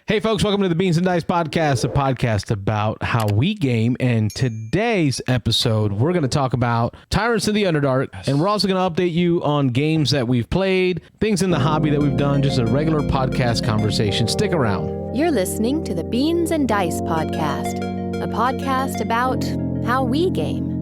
Hey folks, welcome to the Beans and Dice Podcast, a podcast about how we game. And today's episode, we're going to talk about Tyrants of the Underdark, and we're also going to update you on games that we've played, things in the hobby that we've done, just a regular podcast conversation. Stick around. You're listening to the Beans and Dice Podcast, a podcast about how we game.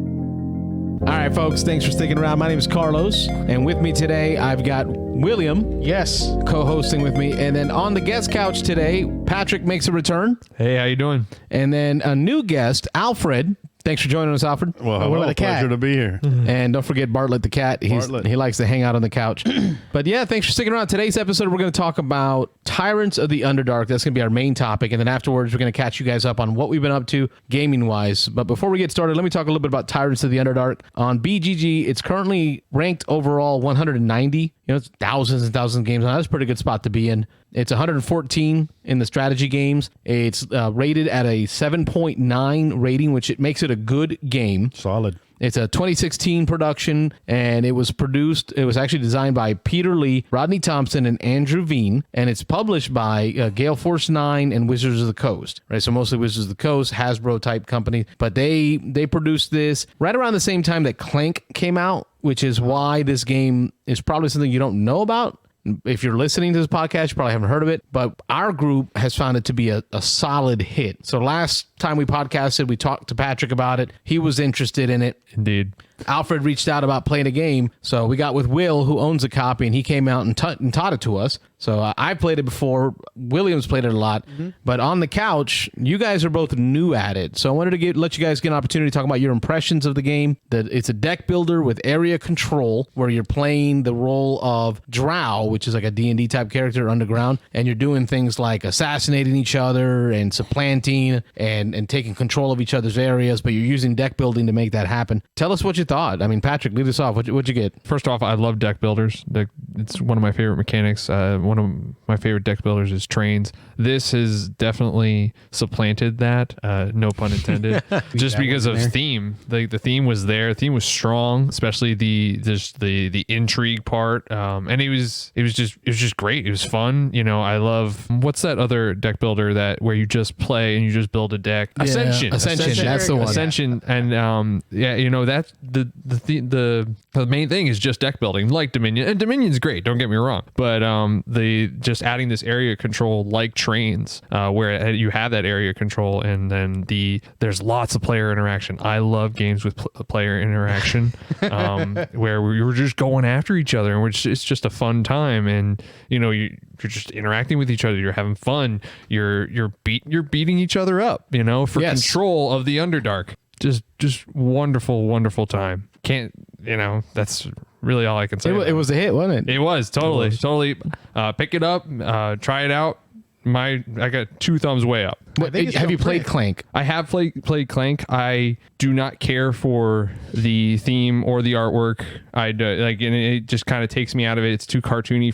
All right, folks, thanks for sticking around. My name is Carlos, and with me today, I've got William. Yes. Co-hosting with me. And then on the guest couch today, Patrick makes a return. Hey, how you doing? And then a new guest, Alfred. Thanks for joining us, Alfred. Well, hello, pleasure to be here. And don't forget Bartlett the cat. He likes to hang out on the couch. But yeah, thanks for sticking around. Today's episode, we're going to talk about Tyrants of the Underdark. That's going to be our main topic. And then afterwards, we're going to catch you guys up on what we've been up to gaming-wise. But before we get started, let me talk a little bit about Tyrants of the Underdark. On BGG, it's currently ranked overall 190. You know, it's thousands and thousands of games. That's a pretty good spot to be in. It's 114 in the strategy games. It's rated at a 7.9 rating, which it makes it a good game. Solid. It's a 2016 production, and it was actually designed by Peter Lee, Rodney Thompson, and Andrew Veen, and it's published by Gale Force 9 and Wizards of the Coast, right? So mostly Wizards of the Coast, Hasbro type company, but they produced this right around the same time that Clank came out, which is why this game is probably something you don't know about. If you're listening to this podcast, you probably haven't heard of it, but our group has found it to be a solid hit. So last time we podcasted, we talked to Patrick about it. He was interested in it. Indeed. Alfred reached out about playing a game, so we got with Will, who owns a copy, and he came out and taught it to us. So I played it before. Williams played it a lot, but on the couch, you guys are both new at it. So I wanted to let you guys get an opportunity to talk about your impressions of the game. That it's a deck builder with area control, where you're playing the role of Drow, which is like a D&D type character underground, and you're doing things like assassinating each other and supplanting and taking control of each other's areas, but you're using deck building to make that happen. Tell us what you thought. I mean, Patrick, lead us off. What'd you get? First off, I love deck builders. It's one of my favorite mechanics. One of my favorite deck builders is trains. This has definitely supplanted that. No pun intended. Just because of theme. The theme was there. The theme was strong, especially the intrigue part. And it was just great. It was fun. You know, I love, what's that other deck builder where you just play and you just build a deck? Yeah, Ascension. That's the one. Ascension. And you know, that's the main thing is just deck building, like Dominion. And Dominion's great, don't get me wrong. But the just adding this area control like trains, where you have that area control, and then there's lots of player interaction. I love games with player interaction, where we were just going after each other, and it's just a fun time. And you know, you're just interacting with each other. You're having fun. You're beating each other up. You know, for control of the Underdark. Just wonderful time. That's really all I can say. It was a hit, wasn't it? It was totally. Pick it up, try it out. I got 2 thumbs way up. Have you played Clank? I have played Clank. I do not care for the theme or the artwork. And it just kind of takes me out of it. It's too cartoony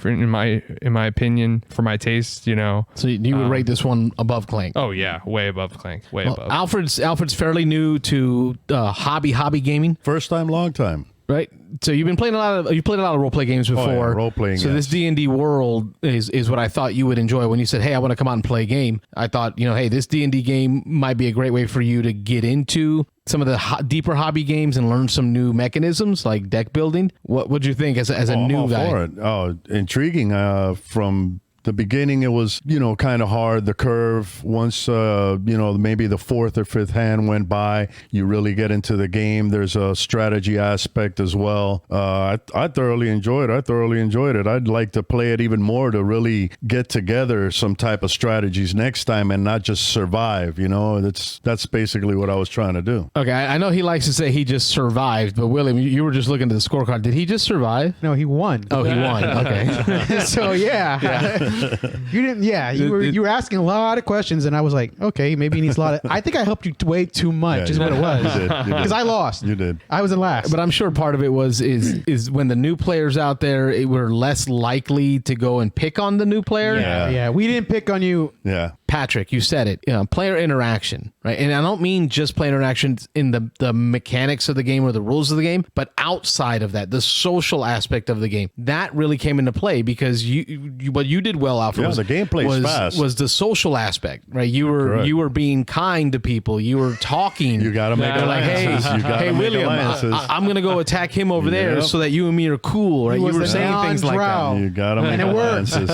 in my opinion, for my taste. You know. So you would rate this one above Clank? Oh yeah, way above Clank. Above. Alfred's fairly new to hobby gaming. First time, long time. Right, so you've played a lot of role play games before. Oh, yeah, role playing. So this D&D world is what I thought you would enjoy. When you said, "Hey, I want to come out and play a game," I thought, hey, this D&D game might be a great way for you to get into some of the deeper hobby games and learn some new mechanisms like deck building. What would you think as a new guy? For it. Oh, intriguing. From the beginning, it was, kind of hard. The curve, once, maybe the 4th or 5th hand went by, you really get into the game. There's a strategy aspect as well. I thoroughly enjoyed it. I'd like to play it even more to really get together some type of strategies next time and not just survive. That's basically what I was trying to do. Okay, I know he likes to say he just survived, but William, you were just looking at the scorecard. Did he just survive? No, he won. Oh, he won. Okay. So yeah. You didn't. Yeah, you were asking a lot of questions, and I was like, okay, maybe he needs a lot of. I think I helped you way too much. Is what it was. Because I lost. You did. I was in last. But I'm sure part of it is when the new players out there were less likely to go and pick on the new player. Yeah. We didn't pick on you. Yeah. Patrick, you said it, player interaction, right? And I don't mean just player interaction in the mechanics of the game or the rules of the game, but outside of that, the social aspect of the game. That really came into play because what you did well, Alfred, the gameplay's fast. Was the social aspect, right? You were being kind to people. You were talking. You got to make alliances. Hey, William, I'm going to go attack him over there so that you and me are cool, right? You were saying things like that. You got to make alliances.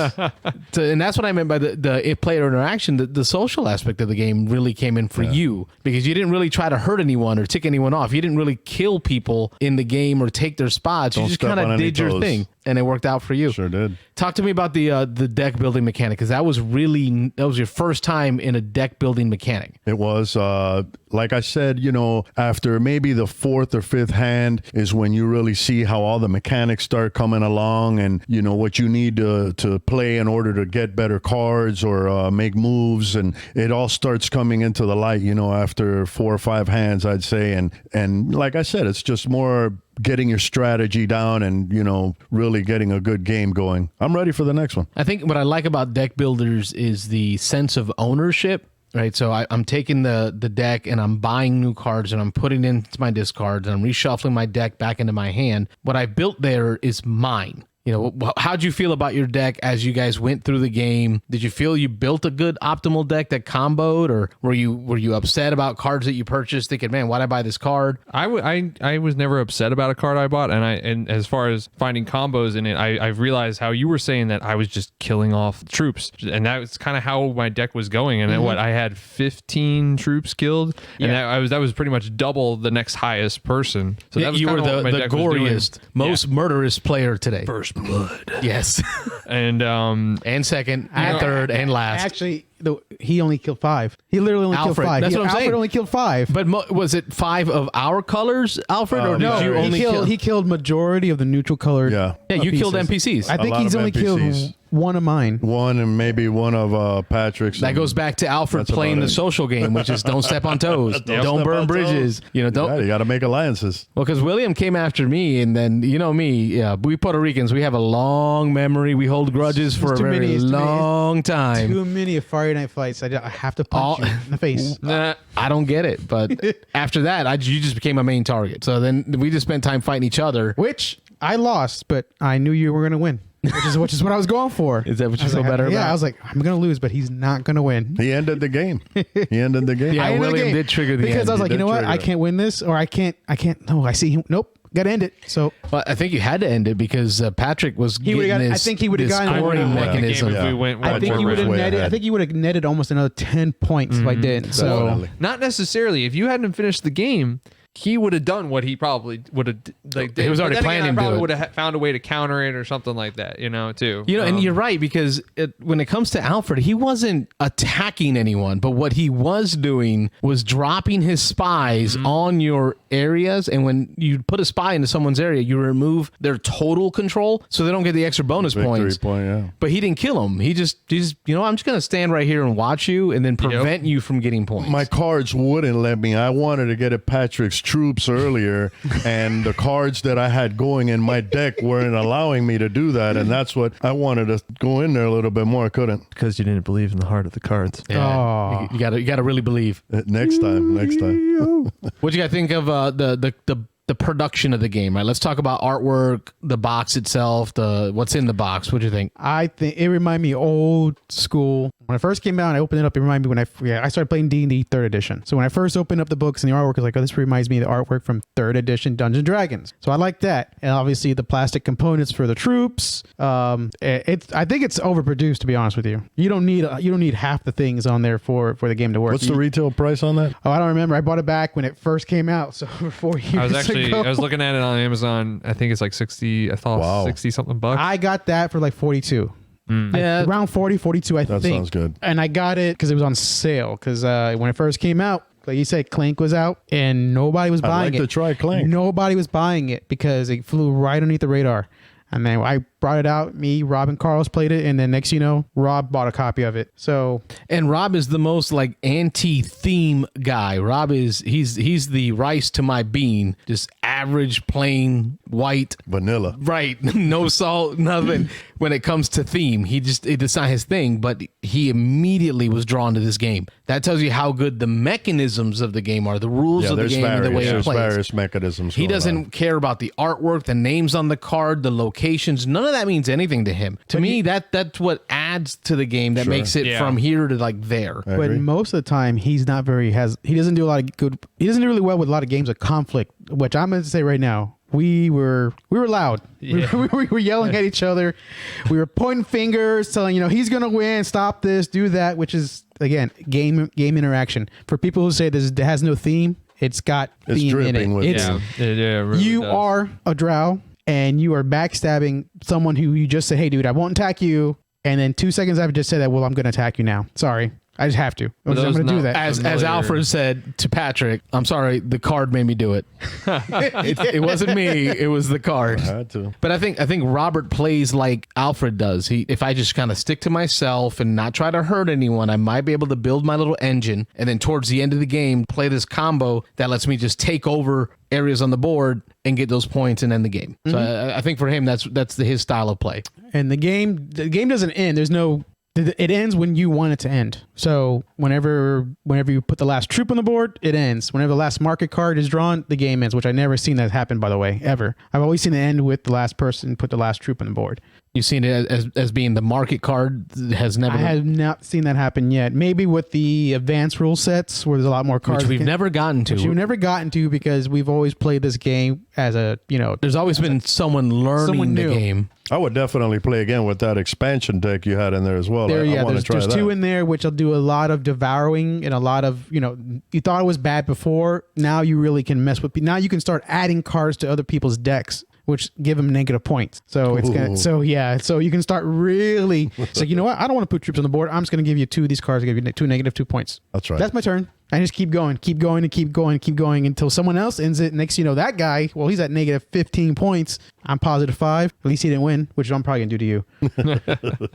And that's what I meant by the player interaction. The social aspect of the game really came in for you because you didn't really try to hurt anyone or tick anyone off. You didn't really kill people in the game or take their spots. You just kind of did your thing. And it worked out for you. Sure did. Talk to me about the deck building mechanic, because that was your first time in a deck building mechanic. It was, like I said, after maybe the fourth or fifth hand is when you really see how all the mechanics start coming along, and what you need to play in order to get better cards or make moves, and it all starts coming into the light. After 4 or 5 hands, I'd say, and like I said, it's just more getting your strategy down and really getting a good game going. I'm ready for the next one. I think what I like about deck builders is the sense of ownership, right? So I'm taking the deck and I'm buying new cards and I'm putting it into my discards and I'm reshuffling my deck back into my hand. What I built there is mine. How'd you feel about your deck as you guys went through the game? Did you feel you built a good optimal deck that comboed, or were you upset about cards that you purchased, thinking, man, why'd I buy this card? I was never upset about a card I bought, and as far as finding combos in it, I've realized how you were saying that I was just killing off troops, and that was kind of how my deck was going. And I had 15 troops killed, and that was pretty much double the next highest person. So that was you were the goriest, most murderous player today. First blood. Yes. and second and third and last. Actually, he only killed 5. He literally only Alfred, killed 5. That's what I'm saying. Alfred only killed 5. But was it 5 of our colors, Alfred, or did you only kill? He killed majority of the neutral colored. Yeah, you killed NPCs. I think he's only killed 1 of mine. 1 and maybe 1 of Patrick's. That goes back to Alfred playing the social game, which is don't step on toes, don't burn bridges. Don't. You got to make alliances. Well, because William came after me, and then me. We Puerto Ricans, we have a long memory. We hold grudges for a very long time. Too many Friday night fights. I have to punch you in the face. I don't get it, but after that, you just became a main target. So then we just spent time fighting each other, which I lost, but I knew you were going to win. Which is what I was going for. Is that what you feel better about? Yeah, I was like, I'm going to lose, but he's not going to win. He ended the game. Yeah, William did trigger the end. Because I was like, you know what? I can't win this, or I can't. No, I see him. Nope. Got to end it. So, well, I think you had to end it because Patrick was getting this. I think he would have gotten scoring mechanism. If we went I think he would have netted. I think he would have netted almost another 10 points if I did. So, not necessarily. If you hadn't finished the game, he would have done what he probably would have did. He was already planning to do it. Would have found a way to counter it or something like that, too. And you're right, because when it comes to Alfred, he wasn't attacking anyone, but what he was doing was dropping his spies on your areas, and when you put a spy into someone's area, you remove their total control, so they don't get the extra bonus points. But he didn't kill him. He just I'm just going to stand right here and watch you, and then prevent you from getting points. My cards wouldn't let me. I wanted to get at Patrick's troops earlier, and the cards that I had going in my deck weren't allowing me to do that, and that's what I wanted to go in there a little bit more. I couldn't, because you didn't believe in the heart of the cards. Yeah. You gotta really believe. Next time. What you gotta think of the production of the game, right? Let's talk about artwork, the box itself, what's in the box. What do you think? I think it reminded me old school. When I first came out and I opened it up, it reminded me when I started playing D&D 3rd edition. So when I first opened up the books and the artwork, I was like, oh, this reminds me of the artwork from 3rd edition Dungeons & Dragons. So I like that. And obviously the plastic components for the troops. I think it's overproduced, to be honest with you. You don't need half the things on there for the game to work. What's the retail price on that? Oh, I don't remember. I bought it back when it first came out. So for 4 years I was looking at it on Amazon. I think it's like 60. I thought 60 something bucks. I got that for like 42. Yeah, around 40, 42, I think. That sounds good. And I got it because it was on sale. Because when it first came out, like you said, Clank was out and nobody was buying it. I'd like to try Clank. Nobody was buying it because it flew right underneath the radar. And then I brought it out. Me, Rob, and Carlos played it, and then next you know, Rob bought a copy of it. So, and Rob is the most like anti-theme guy. Rob is he's the rice to my bean, just average, plain, white, Vanilla. right? No salt, nothing. When it comes to theme, it's not his thing, but he immediately was drawn to this game. That tells you how good the mechanisms of the game are, the rules of the game, and the way it there's plays. various mechanisms. He going doesn't on. care about the artwork, the names on the card, the locations. None of that means anything to him. To me, that's what adds to the game that makes it from here to like there. I but agree. most of the time, he doesn't do a lot of good. He doesn't do really well with a lot of games of conflict, which I'm going to say right now. We were loud. Yeah. We were yelling at each other. We were pointing fingers, telling he's gonna win. Stop this, do that. Which is again game interaction. For people who say this has no theme, it's got It's theme in dripping it. with It's theme. It really you does. are a drow and you are backstabbing someone who you just say, "Hey, dude, I won't attack you," and then 2 seconds after just said that, "Well, I'm gonna attack you now." Sorry. I just have to. I'm those going to do not- that. As Familiar. Alfred said to Patrick, I'm sorry, the card made me do it. It wasn't me, it was the card. I had to. But I think Robert plays like Alfred does. If I just kind of stick to myself and not try to hurt anyone, I might be able to build my little engine, and then towards the end of the game, play this combo that lets me just take over areas on the board and get those points and end the game. So I think for him, that's his style of play. And the game doesn't end. It ends when you want it to end. So whenever you put the last troop on the board, it ends. Whenever the last market card is drawn, the game ends, which I've never seen that happen, by the way, ever. I've always seen it end with the last person put the last troop on the board. You've seen it as being the market card has never. I have not seen that happen yet. Maybe with the advanced rule sets where there's a lot more cards. which we've never gotten to. Which we've never gotten to because we've always played this game as There's always been someone learning someone the new. game. I would definitely play again with that expansion deck you had in there as well. I want to try there's that. two in there which will do a lot of devouring and a lot of you thought it was bad before. Now you really can mess with. Now you can start adding cards to other people's decks, which give them negative points. So it's gonna. Ooh. So you can start really. So you know what? I don't want to put troops on the board. I'm just gonna give you 2 of these cards. Give you 2 negative 2 points. That's right. That's my turn. I just keep going until someone else ends it. Next, that guy, well, he's at negative 15 points. I'm positive 5. At least he didn't win, which I'm probably gonna do to you.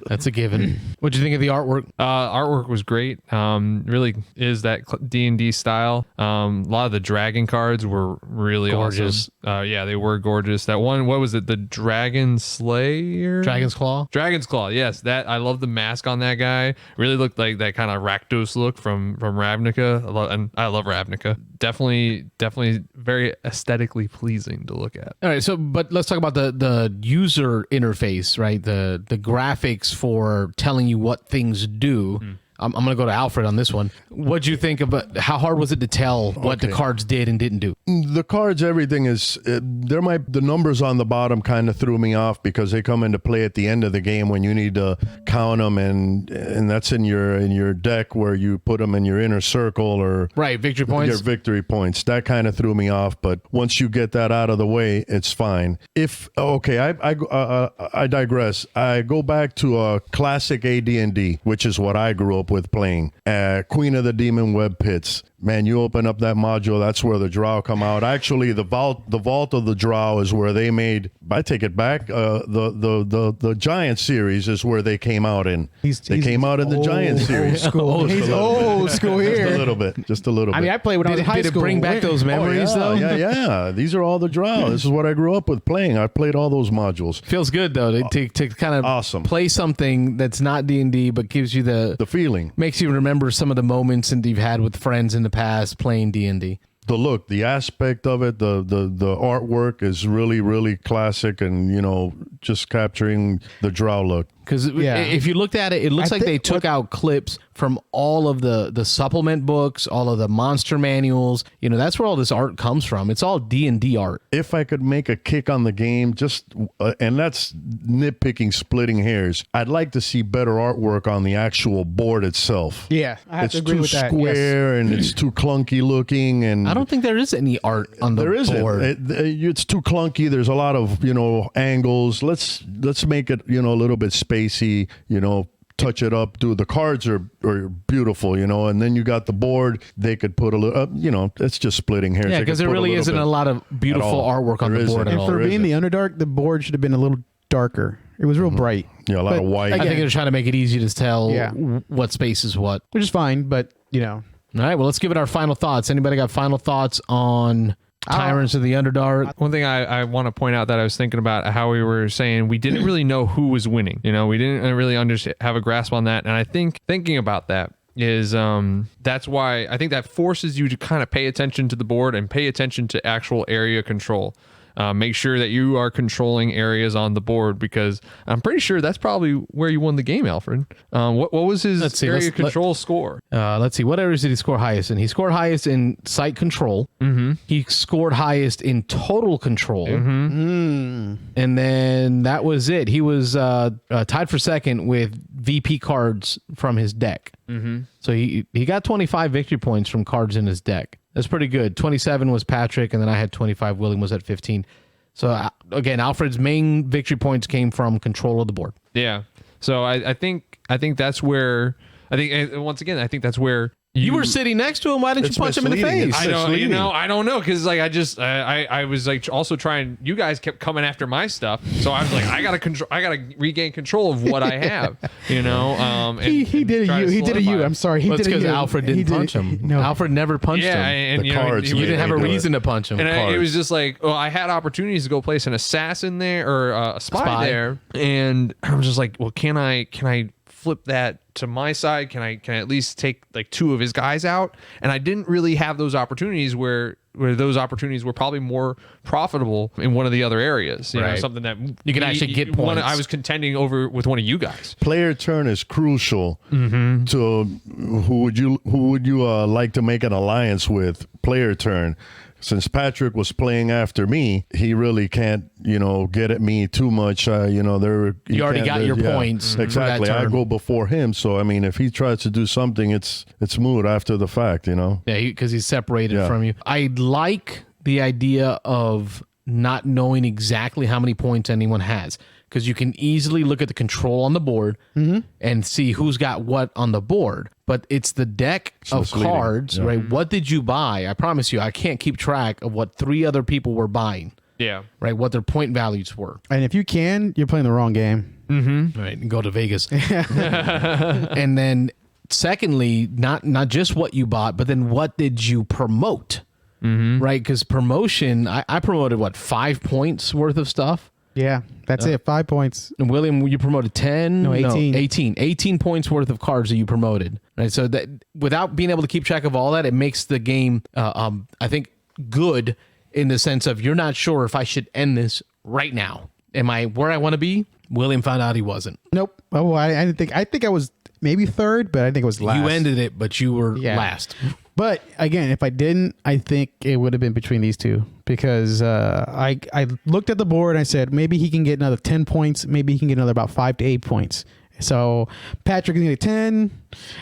That's a given. What'd you think of the artwork? Artwork was great. Really is that D&D style. A lot of the dragon cards were really Gorgeous. awesome. Yeah, they were gorgeous. That one, what was it? The Dragon Slayer? Dragon's Claw? Dragon's Claw. Yes, that I love the mask on that guy. Really looked like that kind of Rakdos look from Ravnica. I love Ravnica. Definitely very aesthetically pleasing to look at. All right, but let's talk about the user interface, right? The graphics for telling you what things do. I'm going to go to Alfred on this one. What'd you think about how hard was it to tell what the cards did and didn't do? The cards, everything is the numbers on the bottom kind of threw me off because they come into play at the end of the game when you need to count them, and that's in your deck where you put them in your inner circle or Right, victory points. your victory points. That kind of threw me off, but once you get that out of the way, it's fine. I digress. I go back to a classic AD&D, which is what I grew up with playing. Queen of the Demon Web Pits. Man, you open up that module, that's where the drow come out. Actually, the vault of the drow is where they made. I take it back. The Giant series is where they came out in. They came out in the Giant series. He's old school Just a here. little bit. Just a little bit. I mean, I played when I was in high Did it school. bring back those memories, though? Yeah. These are all the drow. This is what I grew up with playing. I played all those modules. Feels good, though, to kind of Awesome. play something that's not D&D, but gives you The feeling. makes you remember some of the moments that you've had with friends in the past playing D&D. The look, the aspect of it, the artwork is really, really classic, and just capturing the drow look. Because if you looked at it, it looks like they took out clips from all of the supplement books, all of the monster manuals. That's where all this art comes from. It's all D&D art. If I could make a kick on the game, and that's nitpicking, splitting hairs, I'd like to see better artwork on the actual board itself. Yeah, I have It's to agree too with that. square and it's too clunky looking, and I don't think there is any art on the there isn't. board. It's too clunky. There's a lot of angles. Let's make it a little bit spacey. Touch it up. The cards are beautiful. And then you got the board. They could put a little. It's just splitting hairs. Yeah, They because could there put really isn't a lot of beautiful all. artwork on There the board isn't. at And all. for There being isn't. the Underdark, the board should have been a little darker. It was real bright. Yeah, a lot of white. I think they're trying to make it easy to tell Yeah. what space is what. Which is fine, but All right, well, let's give it our final thoughts. Anybody got final thoughts on Tyrants of the Underdark? One thing I want to point out that I was thinking about how we were saying we didn't really know who was winning. We didn't really have a grasp on that. And I think thinking about that is that's why I think that forces you to kind of pay attention to the board and pay attention to actual area control. Make sure that you are controlling areas on the board, because I'm pretty sure that's probably where you won the game, Alfred. What was his area control score? Let's see. What areas did he score highest in? He scored highest in site control. Mm-hmm. He scored highest in total control. Mm-hmm. And then that was it. He was tied for second with VP cards from his deck. Mm-hmm. So he got 25 victory points from cards in his deck. That's pretty good. 27 was Patrick, and then I had 25. William was at 15. So again, Alfred's main victory points came from control of the board. Yeah. So I think that's where I think that's where you were sitting next to him. Why didn't you punch him in the face? I don't know, because like I was like also trying. You guys kept coming after my stuff, so I was like, I gotta regain control of what I have. He did it. He did it. I'm sorry. He did it. Because Alfred didn't punch him. No, Alfred never punched him. And the cards. You didn't have a reason to punch him. And it was just like, I had opportunities to go place an assassin there or a spy there, and I was just like, well, can I flip that to my side? Can I at least take like two of his guys out? And I didn't really have those opportunities where those opportunities were probably more profitable in one of the other areas. You know, something that you can actually get points. I was contending over with one of you guys. Player turn is crucial to who would you like to make an alliance with. Player turn. Since Patrick was playing after me, he really can't, get at me too much. You already got your points. Exactly. I go before him. So, I mean, if he tries to do something, it's moot after the fact, Yeah, because he's separated from you. I like the idea of not knowing exactly how many points anyone has, because you can easily look at the control on the board and see who's got what on the board. But it's the deck of cards, right? What did you buy? I promise you, I can't keep track of what 3 other people were buying. Yeah. Right? What their point values were. And if you can, you're playing the wrong game. Mm-hmm. Right. And go to Vegas. And then secondly, not just what you bought, but then what did you promote? Mm-hmm. Right? Because promotion, I promoted 5 points worth of stuff. Yeah, that's it. 5 points. And William, you promoted 10? No, 18. No, 18. 18 points worth of cards that you promoted. Right. So that without being able to keep track of all that, it makes the game, I think, good in the sense of you're not sure if I should end this right now. Am I where I want to be? William found out he wasn't. Nope. Oh, I didn't think. I think I was maybe third, but I think it was last. You ended it, but you were last. But again, if I didn't, I think it would have been between these two, because I looked at the board and I said, maybe he can get another 10 points. Maybe he can get another about 5 to 8 points. So Patrick is going to get 10.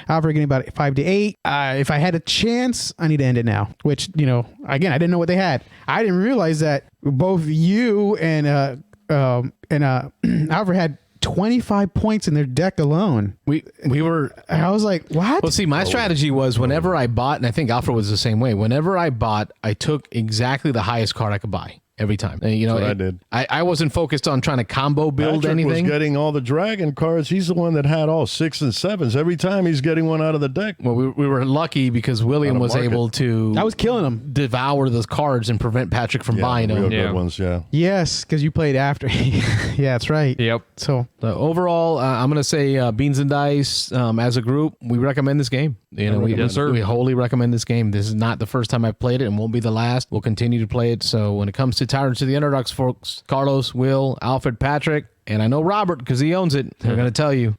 Alfred getting about 5 to 8. If I had a chance, I need to end it now, which, again, I didn't know what they had. I didn't realize that both you and Alfred had 25 points in their deck alone. We were. I was like, what? Well, see, my strategy was whenever I bought, and I think Alfred was the same way. Whenever I bought, I took exactly the highest card I could buy every time. And, That's what I did. I wasn't focused on trying to combo build Patrick anything. was getting all the dragon cards. He's the one that had all 6s and 7s. Every time he's getting one out of the deck. Well, we were lucky because William was able to. I was killing him. Devour those cards and prevent Patrick from buying them. Real good ones, yeah. Yes, because you played after. Yeah, that's right. Yep. So overall, I'm going to say Beans and Dice as a group, we recommend this game. We wholly recommend this game. This is not the first time I've played it and won't be the last. We'll continue to play it. So when it comes to Tyrants of the Underdark, folks, Carlos, Will, Alfred, Patrick, and I know Robert because he owns it. They're going to tell you,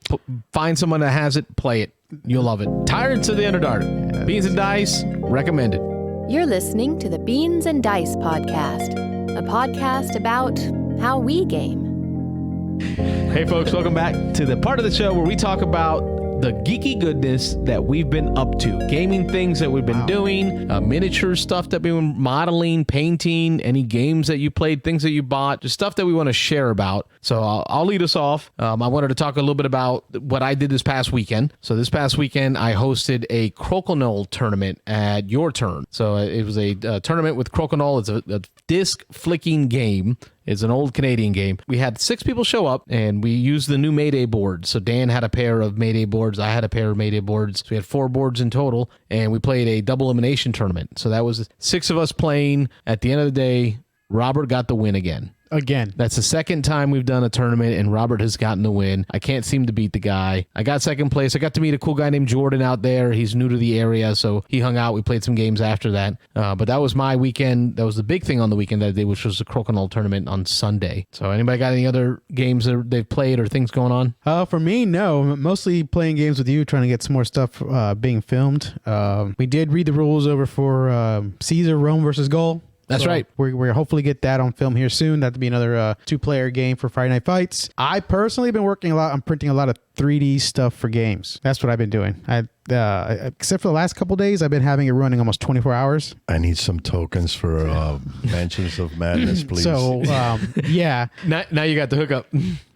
find someone that has it, play it. You'll love it. Tyrants of the Underdark. Beans and Dice, recommended. You're listening to the Beans and Dice podcast, a podcast about how we game. Hey folks, welcome back to the part of the show where we talk about the geeky goodness that we've been up to. Gaming things that we've been doing, miniature stuff that we've been modeling, painting, any games that you played, things that you bought, just stuff that we want to share about. So I'll lead us off. I wanted to talk a little bit about what I did this past weekend. So this past weekend, I hosted a Crokinole tournament at Your Turn. So it was a tournament with Crokinole. It's a disc flicking game It's an old Canadian game. We had 6 people show up, and we used the new Mayday board. So Dan had a pair of Mayday boards. I had a pair of Mayday boards. So we had 4 boards in total, and we played a double elimination tournament. So that was 6 of us playing. At the end of the day, Robert got the win again. That's the second time we've done a tournament, and Robert has gotten the win. I can't seem to beat the guy. I got second place. I got to meet a cool guy named Jordan out there. He's new to the area, so he hung out. We played some games after that. But that was my weekend. That was the big thing on the weekend that day, which was the Crokinole tournament on Sunday. So anybody got any other games that they've played or things going on? For me, no. Mostly playing games with you, trying to get some more stuff being filmed. We did read the rules over for Caesar, Rome versus Gale. That's right. We're hopefully get that on film here soon. That'll be another 2-player game for Friday Night Fights. I personally have been working a lot. I'm printing a lot of 3D stuff for games. That's what I've been doing. Except for the last couple days, I've been having it running almost 24 hours. I need some tokens for Mansions of Madness, please. So, yeah. Now you got the hookup.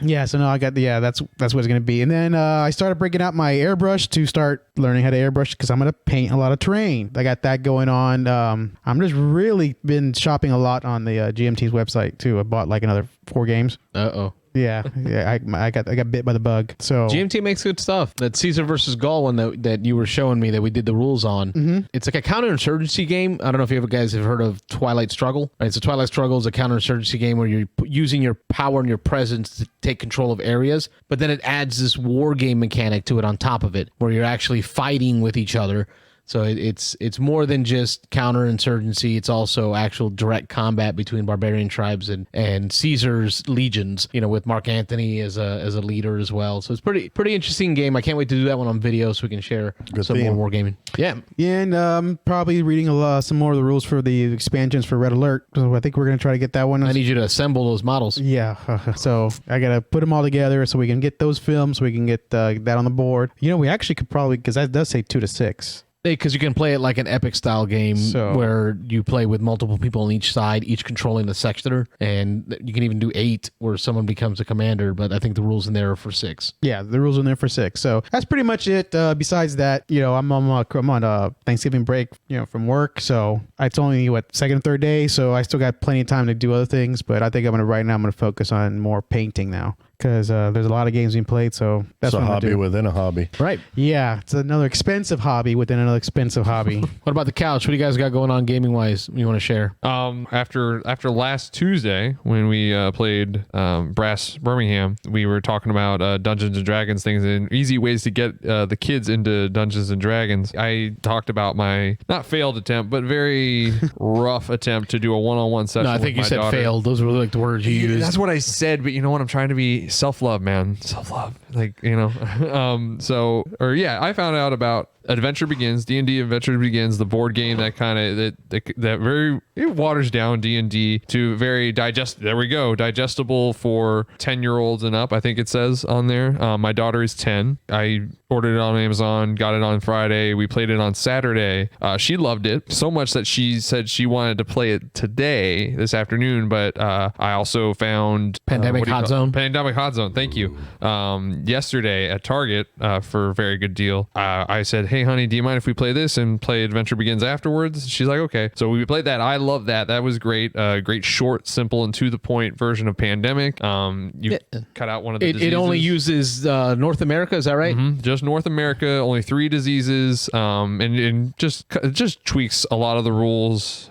Yeah, so no, I got that's what it's going to be. And then I started breaking out my airbrush to start learning how to airbrush because I'm going to paint a lot of terrain. I got that going on. I'm just really been shopping a lot on the GMT's website too. I bought like another 4 games. Uh-oh. Yeah, I got bit by the bug. So GMT makes good stuff. That Caesar versus Gale one that you were showing me that we did the rules on. It's like a counterinsurgency game. I don't know if you guys have heard of Twilight Struggle. Right? So Twilight Struggle is a counterinsurgency game where you're using your power and your presence to take control of areas, but then it adds this war game mechanic to it on top of it, where you're actually fighting with each other. So it's more than just counterinsurgency. It's also actual direct combat between barbarian tribes and Caesar's legions, with Mark Antony as a leader as well. So it's pretty interesting game. I can't wait to do that one on video so we can share some more wargaming. Yeah. And probably reading some more of the rules for the expansions for Red Alert. So I think we're going to try to get that one. I need you to assemble those models. Yeah. So I got to put them all together so we can get those films, so we can get that on the board. We actually could probably, because that does say 2 to 6. Because you can play it like an epic style game where you play with multiple people on each side, each controlling the sector, and you can even do 8 where someone becomes a commander. But I think the rules in there are for 6. Yeah, the rules are in there for 6. So that's pretty much it. Besides that, I'm on Thanksgiving break, from work. So it's only second or third day. So I still got plenty of time to do other things. But I think I'm going to focus on more painting now. Because there's a lot of games being played, so that's a what I'm hobby do. within a hobby. Right. Yeah, it's another expensive hobby within another expensive hobby. What about the couch? What do you guys got going on gaming wise? You want to share? After last Tuesday when we played Brass Birmingham, we were talking about Dungeons and Dragons things and easy ways to get the kids into Dungeons and Dragons. I talked about my not failed attempt, but very rough attempt to do a one-on-one session. No, I think you said daughter. Failed. Those were like the words you used. That's what I said, but you know what? I'm trying to be self-love, man. Self-love. I found out about Adventure Begins, D&D Adventure Begins, the board game that kind of that very it waters down D&D to very digestible for 10-year-olds and up. I think it says on there. My daughter is 10. I ordered it on Amazon, got it on Friday. We played it on Saturday. She loved it so much that she said she wanted to play it this afternoon. But I also found Pandemic Hot Zone. Pandemic Hot Zone. Thank you. Yesterday at Target for a very good deal. I said, hey, honey, do you mind if we play this and play Adventure Begins afterwards? She's like, okay. So we played that. I love that. That was great. Great, short, simple, and to the point version of Pandemic. You cut out one of the diseases. It only uses North America. Is that right? Mm-hmm. Just North America. Only 3 diseases. And just tweaks a lot of the rules.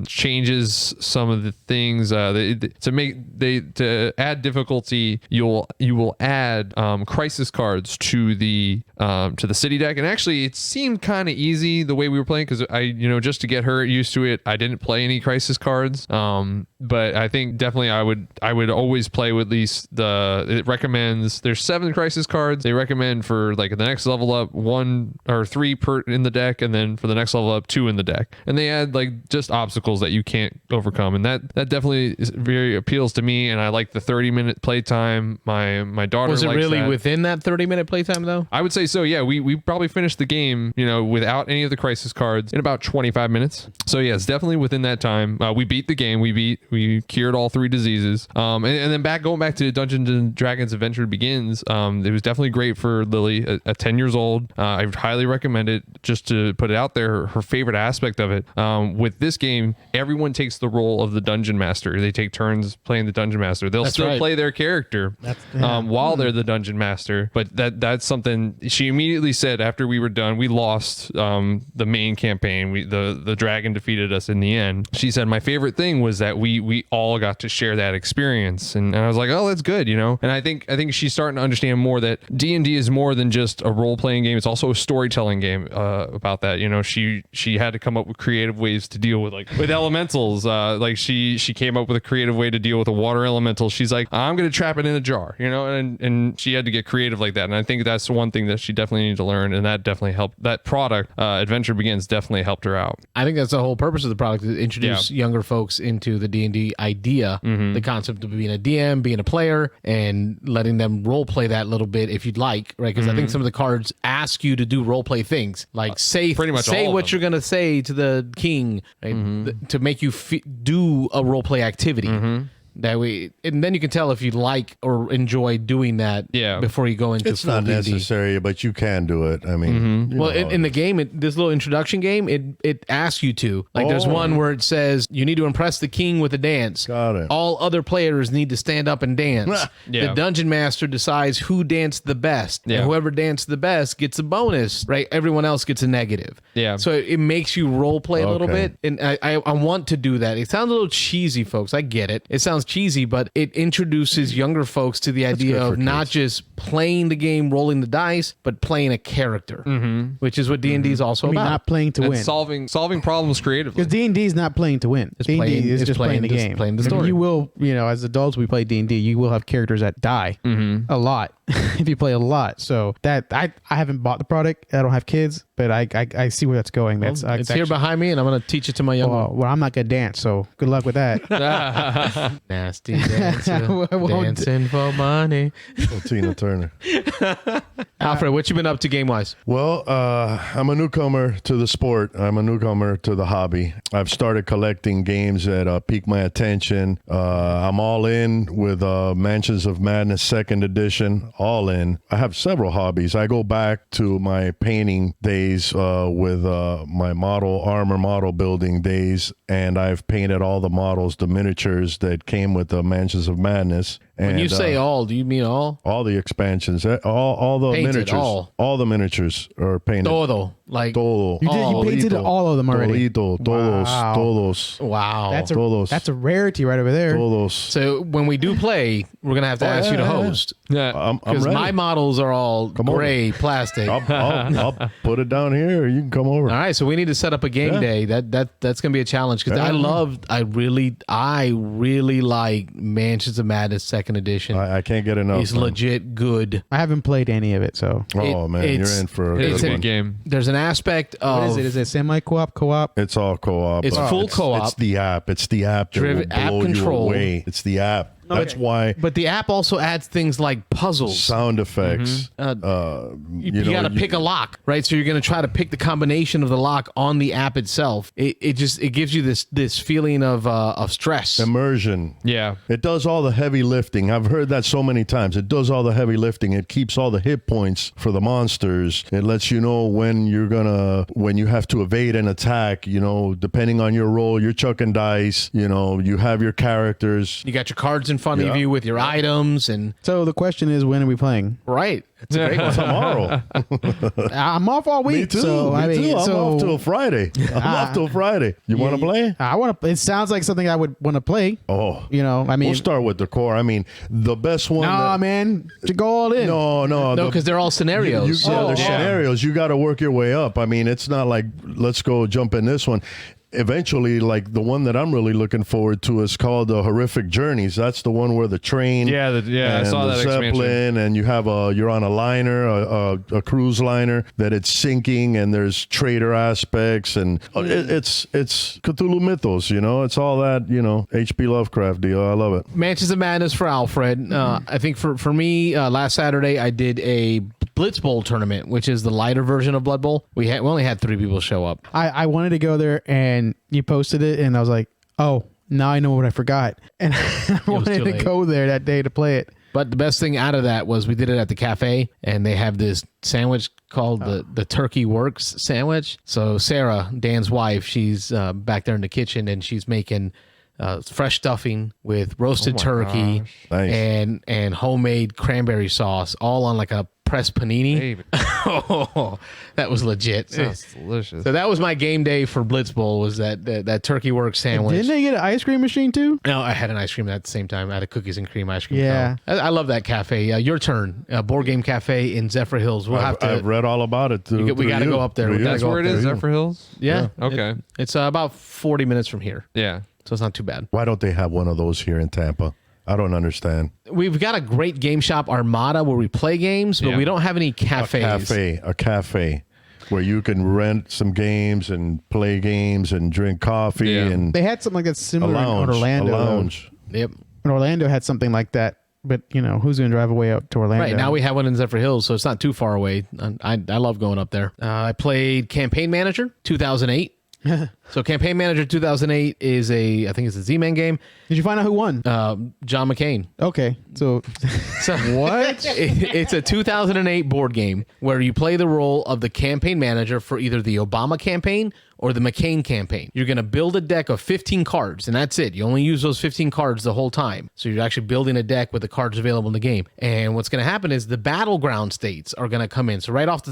Changes some of the things to add difficulty. You will add crisis cards to the city deck, and actually it seemed kind of easy the way we were playing because just to get her used to it, I didn't play any crisis cards. But I think definitely I would always play with at least it recommends there's 7 crisis cards. They recommend for like the next level up 1 or 3 per in the deck, and then for the next level up 2 in the deck, and they add like just obstacles that you can't overcome, and that definitely very appeals to me. And I like the 30-minute playtime. My daughter was it likes really that. Within that 30-minute playtime though? I would say say so. Yeah, we probably finished the game, without any of the crisis cards in about 25 minutes. So yeah, it's definitely within that time. We beat the game. We cured all 3 diseases. And then going back to Dungeons and Dragons Adventure Begins. It was definitely great for Lily at 10 years old. I would highly recommend it. Just to put it out there, her favorite aspect of it. With this game, everyone takes the role of the dungeon master. They take turns playing the dungeon master. They'll still play their character while they're the dungeon master. But that's something she immediately said after we were done. We lost the main campaign. The dragon defeated us in the end. She said my favorite thing was that we all got to share that experience, and I was like, oh, that's good, And I think she's starting to understand more that D&D is more than just a role playing game. It's also a storytelling game about that. She had to come up with creative ways to deal with elementals. She came up with a creative way to deal with a water elemental. She's like, I'm gonna trap it in a jar, and she had to get creative like that. And I think that's one thing that she definitely needed to learn, and that definitely helped. That product, Adventure Begins, definitely helped her out. I think that's the whole purpose of the product, to introduce younger folks into the D&D idea, the concept of being a DM, being a player, and letting them role play that little bit if you'd like, right? Because I think some of the cards ask you to do role play things, like say what you're gonna say to the king, right? To make you do a role play activity. That way, and then you can tell if you like or enjoy doing that before you go into it's not D&D. necessary, but you can do it. I mean, well, in the game, this little introduction game, it asks you to. There's one where it says you need to impress the king with a dance. Got it. All other players need to stand up and dance. The dungeon master decides who danced the best. And whoever danced the best gets a bonus, right? Everyone else gets a negative. So it makes you role play a little bit. And I want to do that. It sounds a little cheesy, folks. I get it. It sounds cheesy, but it introduces younger folks to the idea of not just playing the game, rolling the dice, but playing a character, which is what D&D is also about. Not playing to win. Solving problems creatively. Because D&D is not playing to win. D&D is just playing the game. Playing the story. You will, as adults, we play D&D. You will have characters that die a lot if you play a lot. So that I haven't bought the product. I don't have kids, but I see where that's going. That's it's here behind me, and I'm going to teach it to my young one. Well, I'm not gonna dance, so good luck with that. Nasty dancer, dancing for money. Oh, Tina Turner. Alfred, what you been up to game wise? Well, I'm a newcomer to the sport. I'm a newcomer to the hobby. I've started collecting games that pique my attention. I'm all in with Mansions of Madness 2nd edition. All in. I have several hobbies. I go back to my painting days with my armor model building days, and I've painted all the models, the miniatures that came with the Mansions of Madness. And, when you say all, do you mean all? All the expansions, all the Painted, miniatures, all the miniatures are painted. Todo, todo. You painted all of them already. Todos. Wow, that's a rarity right over there. Todos. So when we do play, we're gonna have to ask you to host. I'm Because ready. my models are all gray plastic. I'll put it down here, or you can come over. All right, so we need to set up a game day. That's gonna be a challenge because I really like Mansions of Madness 2nd edition. I can't get enough. It's legit good. I haven't played any of it, so. Oh man, you're in for a It's good a one. good game. There's an aspect of What is it? Is it semi-co-op, co-op? It's all co-op. It's full co-op. It's the app. It's the app that will Driven- app blow you control. away. It's the app. That's why But the app also adds things like puzzles. sound effects. You got to pick a lock, right? So you're going to try to pick the combination of the lock on the app itself. It gives you this feeling of stress. Immersion. Yeah. It does all the heavy lifting. I've heard that so many times. It does all the heavy lifting. It keeps all the hit points for the monsters. It lets you know when you have to evade an attack, depending on your role, you're chucking dice, you have your characters. You got your cards in front of you with your items and So the question is, when are we playing? right. It's a great one. Tomorrow. I'm off all week. Me too. So, Me too. I'm off till so Friday. You want to play? I want to. It sounds like something I would want to play. Oh. We'll start with the core. The best one. Man, to go all in. No, because they're all scenarios. There's scenarios. You got to work your way up. It's not like, let's go jump in this one. Eventually, like the one that I'm really looking forward to is called the Horrific Journeys. That's the one where the train, I saw that Zeppelin, expansion. and you're on a liner, a cruise liner that it's sinking, and there's traitor aspects, and it's Cthulhu Mythos. It's all that H.P. Lovecraft deal. I love it. Mansions of Madness for Alfred. I think for me, last Saturday I did a Blitz Bowl tournament, which is the lighter version of Blood Bowl. We only had 3 people show up. I wanted to go there, and you posted it, and I was like, oh, now I know what I forgot. And I wanted to go there that day to play it. But the best thing out of that was we did it at the cafe, and they have this sandwich called the Turkey Works sandwich. So Sarah, Dan's wife, she's back there in the kitchen, and she's making fresh stuffing with roasted turkey Nice. and homemade cranberry sauce, all on like a pressed panini. Baby. Oh, that was legit. Sounds delicious. So that was my game day for Blitz Bowl, was that Turkey Works sandwich. Didn't they get an ice cream machine too? No, I had an ice cream at the same time. I had a cookies and cream ice cream. Yeah. I love that cafe. Your turn. Board Game Cafe in Zephyr Hills. We'll have to. I've read all about it. We got to go up there. That's where it is, Zephyr Hills? Yeah. Okay. It's about 40 minutes from here. Yeah. So it's not too bad. Why don't they have one of those here in Tampa? I don't understand. We've got a great game shop Armada where we play games, but we don't have any cafes. A cafe where you can rent some games and play games and drink coffee and They had something like that a similar lounge. in Orlando. A lounge. Yep. And Orlando had something like that, but who's going to drive away out to Orlando? Right, now we have one in Zephyr Hills, so it's not too far away. I love going up there. I played Campaign Manager 2008. So Campaign Manager 2008 is I think it's a Z-Man game. Did you find out who won? John McCain. Okay, so What? It's a 2008 board game where you play the role of the campaign manager for either the Obama campaign or the McCain campaign. You're going to build a deck of 15 cards, and that's it. You only use those 15 cards the whole time. So you're actually building a deck with the cards available in the game. And what's going to happen is the battleground states are going to come in. So right off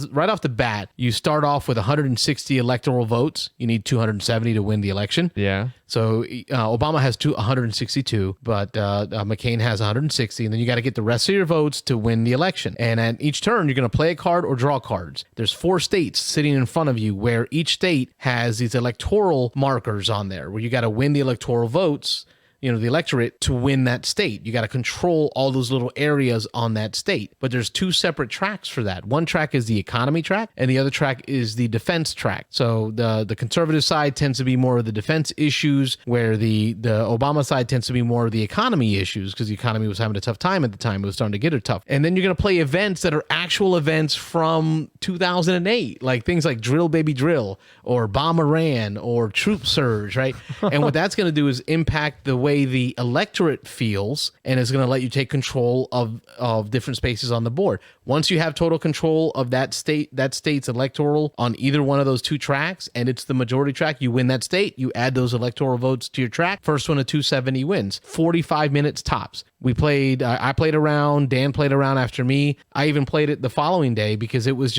the bat, you start off with 160 electoral votes. You need 270 to win the election. Yeah. So Obama has 162, but McCain has 160, and then you got to get the rest of your votes to win the election. And at each turn, you're going to play a card or draw cards. There's 4 states sitting in front of you where each state has these electoral markers on there where you got to win the electoral votes, the electorate, to win that state. You got to control all those little areas on that state. But there's 2 separate tracks for that. One track is the economy track, and the other track is the defense track. So the conservative side tends to be more of the defense issues, where the Obama side tends to be more of the economy issues, because the economy was having a tough time at the time. It was starting to get it tough. And then you're going to play events that are actual events from 2008, like things like Drill Baby Drill or Bomb Iran or Troop Surge, right? And what that's going to do is impact the way the electorate feels, and is going to let you take control of different spaces on the board. Once you have total control of that state's electoral on either one of those 2 tracks, and it's the majority track, you win that state, you add those electoral votes to your track. First one to 270 wins. 45 minutes tops. I played around, Dan played around after me. I even played it the following day because it was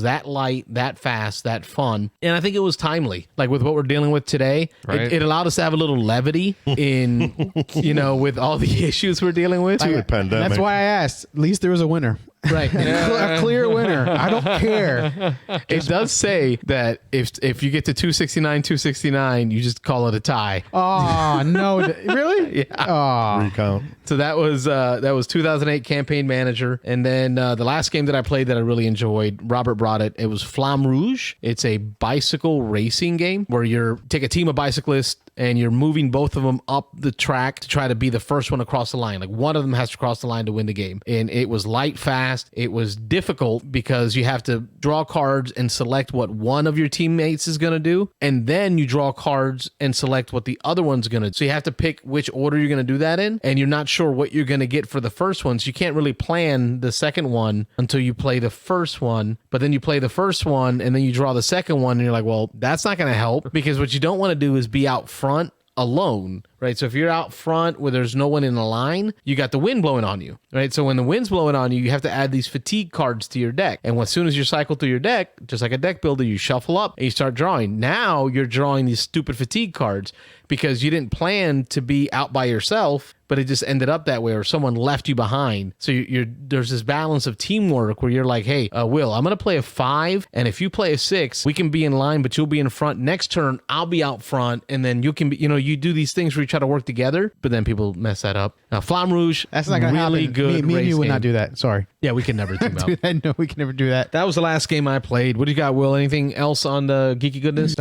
that light, that fast, that fun. And I think it was timely. Like with what we're dealing with today, Right. it allowed us to have a little levity in, with all the issues we're dealing with. Pandemic. that's why I asked. At least there was a winner. Right. A clear winner. I don't care. It does say that if you get to 269, you just call it a tie. Oh, no. Really? Yeah. Oh. Recount. So that was 2008 Campaign Manager. And then the last game that I played that I really enjoyed, Robert brought it. It was Flamme Rouge. It's a bicycle racing game where you take a team of bicyclists and you're moving both of them up the track to try to be the first one across the line. Like one of them has to cross the line to win the game. And it was light, fast. It was difficult because you have to draw cards and select what one of your teammates is going to do. And then you draw cards and select what the other one's going to do. So you have to pick which order you're going to do that in. And you're not sure what you're going to get for the first one. So you can't really plan the second one until you play the first one. But then you play the first one and then you draw the second one. And you're like, well, that's not going to help, because what you don't want to do is be out front alone, right? So if you're out front where there's no one in the line, you got the wind blowing on you, right? So when the wind's blowing on you, you have to add these fatigue cards to your deck. And as soon as you cycle through your deck, just like a deck builder, you shuffle up and you start drawing. Now you're drawing these stupid fatigue cards because you didn't plan to be out by yourself, but it just ended up that way, or someone left you behind. So there's this balance of teamwork where you're like, hey, Will, I'm going to play a 5, and if you play a 6, we can be in line, but you'll be in front. Next turn, I'll be out front, and then you can be, you do these things where you try to work together, but then people mess that up. Now, Flamme Rouge, That's not going to really happen. good. Me and you would game. not do that. Sorry. Yeah, we can never team up. do that. No, we can never do that. That was the last game I played. What do you got, Will? Anything else on the geeky goodness?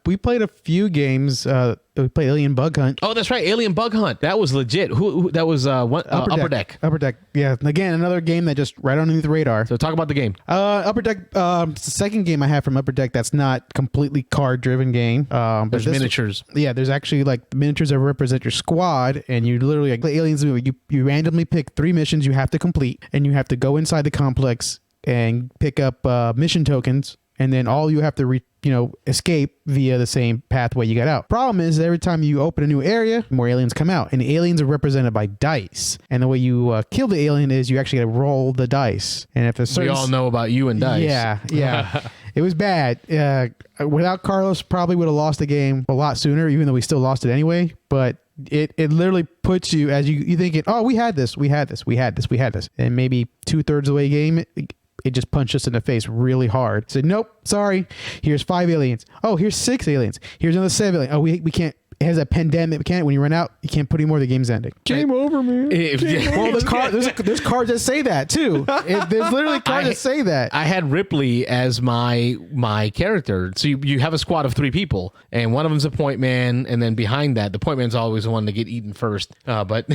We played a few games. We played Alien Bug Hunt. Oh, that's right, Alien Bug Hunt. That was legit. Who that was? Upper Deck. Upper Deck. Yeah. Again, another game that just right underneath the radar. So talk about the game. Upper Deck. It's the second game I have from Upper Deck that's not completely card-driven game. But There's miniatures. Yeah, there's actually like miniatures that represent your squad, and you literally like Aliens. You randomly pick 3 missions you have to complete, and you have to go inside the complex and pick up mission tokens, and then all you have to escape via the same pathway you got out. Problem is, every time you open a new area, more aliens come out, and the aliens are represented by dice. And the way you kill the alien is you actually got to roll the dice. And if a certain, We all know about you and dice. yeah, it was bad. Without Carlos, probably would have lost the game a lot sooner, even though we still lost it anyway. But it literally puts you as you thinking, oh, we had this, and maybe 2/3 of the way game. It just punched us in the face really hard. Said, nope, sorry. Here's 5 aliens. Oh, here's 6 aliens. Here's another 7 aliens. Oh, we can't. It has a pandemic mechanic. When you run out, you can't put any more. The game's ending. Game over, man. Well, there's cards that say that too. There's literally cards that say that. I had Ripley as my character. So you have a squad of 3 people, and one of them's a point man, and then behind that, the point man's always the one to get eaten first. But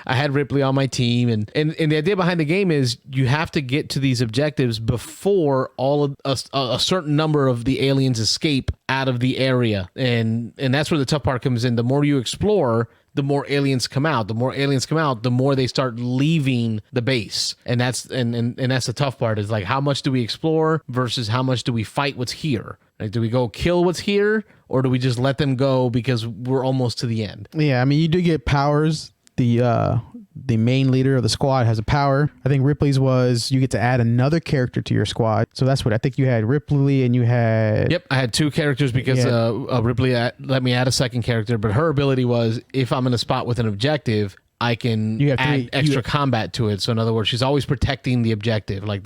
I had Ripley on my team, and the idea behind the game is you have to get to these objectives before all of a certain number of the aliens escape out of the area, and that's where the tough part comes in. The more you explore, the more aliens come out. The more aliens come out, the more they start leaving the base. And that's that's the tough part, is like, how much do we explore versus how much do we fight what's here? Like, do we go kill what's here, or do we just let them go because we're almost to the end? Yeah, I mean, you do get powers. The main leader of the squad has a power. I think Ripley's was you get to add another character to your squad. So that's what I think you had. Ripley, and you had... Yep, I had 2 characters because Ripley let me add a second character, but her ability was, if I'm in a spot with an objective, I can add extra combat to it. So in other words, she's always protecting the objective, like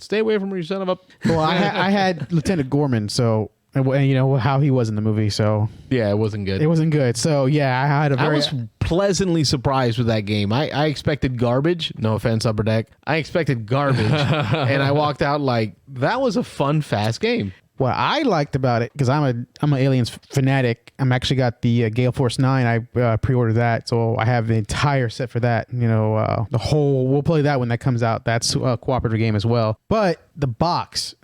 stay away from her, you son of a... Well, I had Lieutenant Gorman, so... And you know how he was in the movie, so yeah, it wasn't good. It wasn't good. So yeah, I had I was pleasantly surprised with that game. I expected garbage. No offense, Upper Deck. I expected garbage, and I walked out like, that was a fun, fast game. What I liked about it, because I'm an Aliens fanatic. I'm actually got the Gale Force 9. I pre-ordered that, so I have the entire set for that. We'll play that when that comes out. That's a cooperative game as well. But the box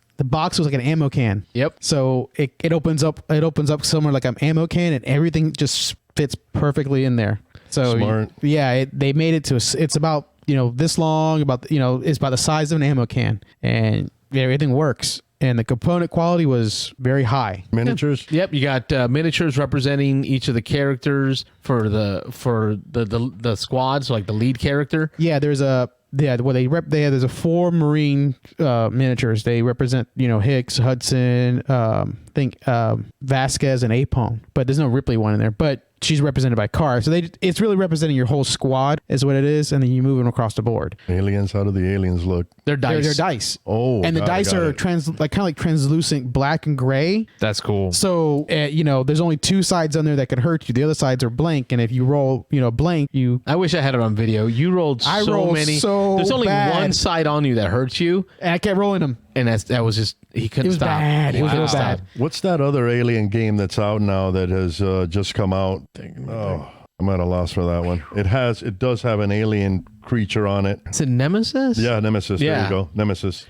was like an ammo can. Yep. So it opens up somewhere like an ammo can, and everything just fits perfectly in there. So Smart. They made it to it's about this long, it's about the size of an ammo can, and everything works. And the component quality was very high. Miniatures. Yep, you got miniatures representing each of the characters for the squad. So like the lead character. Yeah, there's a. Yeah, well, there's a 4 Marine miniatures. They represent, Hicks, Hudson, Vasquez, and Apone. But there's no Ripley one in there. But she's represented by Carr. So it's really representing your whole squad is what it is, and then you move them across the board. Aliens, how do the aliens look? They're dice. They're dice. Oh, and the dice are kind of like translucent black and gray. That's cool. So, there's only 2 sides on there that can hurt you. The other sides are blank, and if you roll, blank, I wish I had it on video. You rolled many. There's only one side on you that hurts you. And I kept rolling them. And that was just, he couldn't stop. Bad. It was real Stop. bad. What's that other alien game that's out now that has just come out? Oh, I'm at a loss for that one. It does have an alien creature on it. Is it Nemesis? Yeah, Nemesis. Yeah. There you go. Nemesis.